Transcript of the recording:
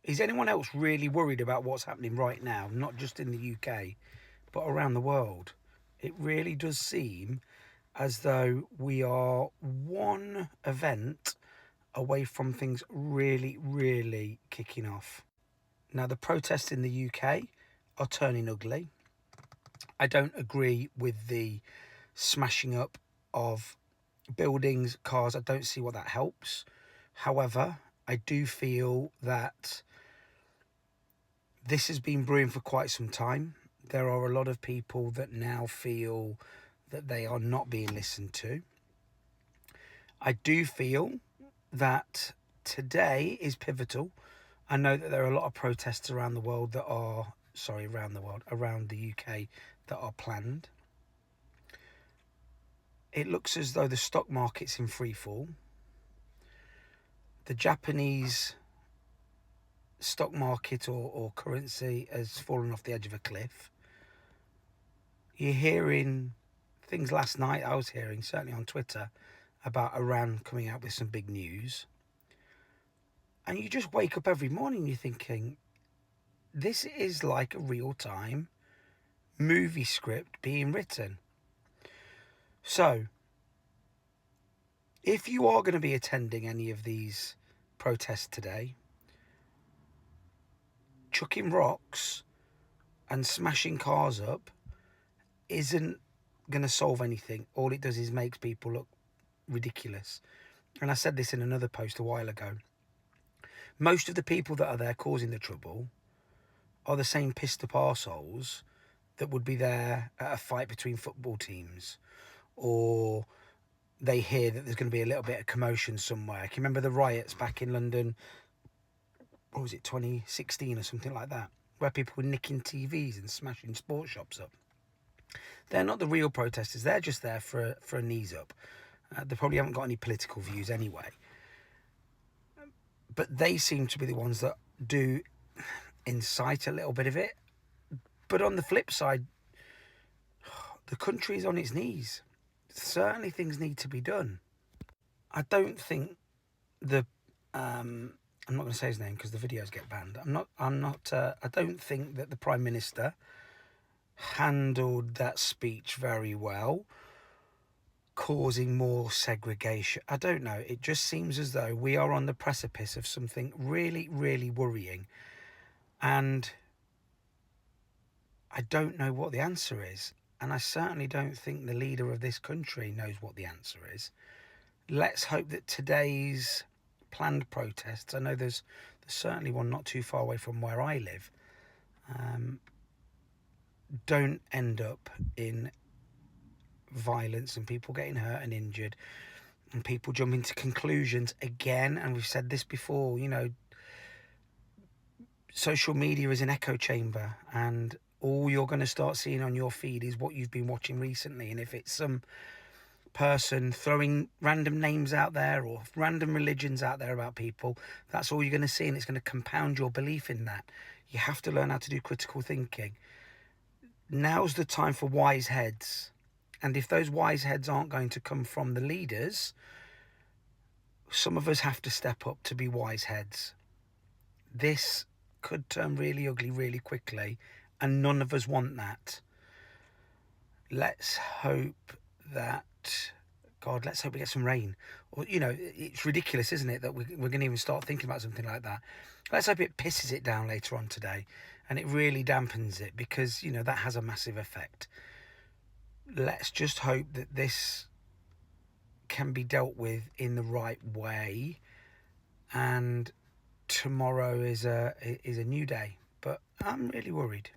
Is anyone else really worried about what's happening right now, not just in the UK, but around the world? It really does seem as though we are one event away from things really, really kicking off. Now, the protests in the UK are turning ugly. I don't agree with the smashing up of buildings, cars. I don't see what that helps. However, I do feel that this has been brewing for quite some time. There are a lot of people that now feel that they are not being listened to. I do feel that today is pivotal. I know that there are a lot of protests around the world that are, around the UK that are planned. It looks as though the stock market's in free fall. The Japanese stock market or currency has fallen off the edge of a cliff. You're hearing things last night, I was hearing, certainly on Twitter, about Iran coming out with some big news. And you just wake up every morning, you're thinking, this is like a real-time movie script being written. So, if you are going to be attending any of these protests today, chucking rocks and smashing cars up isn't going to solve anything. All it does is makes people look ridiculous. And I said this in another post a while ago. Most of the people that are there causing the trouble are the same pissed up arseholes that would be there at a fight between football teams, or they hear that there's going to be a little bit of commotion somewhere. Can you remember the riots back in London? What was it, 2016 or something like that, where people were nicking TVs and smashing sports shops up? They're not the real protesters. They're just there for a knees up. They probably haven't got any political views anyway. But they seem to be the ones that do incite a little bit of it. But on the flip side, the country is on its knees. Certainly things need to be done. I don't think I'm not going to say his name because the videos get banned. I don't think that the Prime Minister handled that speech very well, causing more segregation. I don't know. It just seems as though we are on the precipice of something really, really worrying. And I don't know what the answer is. And I certainly don't think the leader of this country knows what the answer is. Let's hope that today's planned protests, I know there's certainly one not too far away from where I live, don't end up in violence and people getting hurt and injured and people jumping to conclusions again. And we've said this before, social media is an echo chamber, and all you're going to start seeing on your feed is what you've been watching recently. And if it's some person throwing random names out there or random religions out there about people, that's all you're going to see, and it's going to compound your belief in that. You have to learn how to do critical thinking. Now's the time for wise heads. And if those wise heads aren't going to come from the leaders, some of us have to step up to be wise heads. This could turn really ugly really quickly, and none of us want that. Let's hope that, God, let's hope we get some rain. Or, it's ridiculous, isn't it, that we're going to even start thinking about something like that. Let's hope it pisses it down later on today and it really dampens it, because, that has a massive effect. Let's just hope that this can be dealt with in the right way, and tomorrow is a new day. But I'm really worried.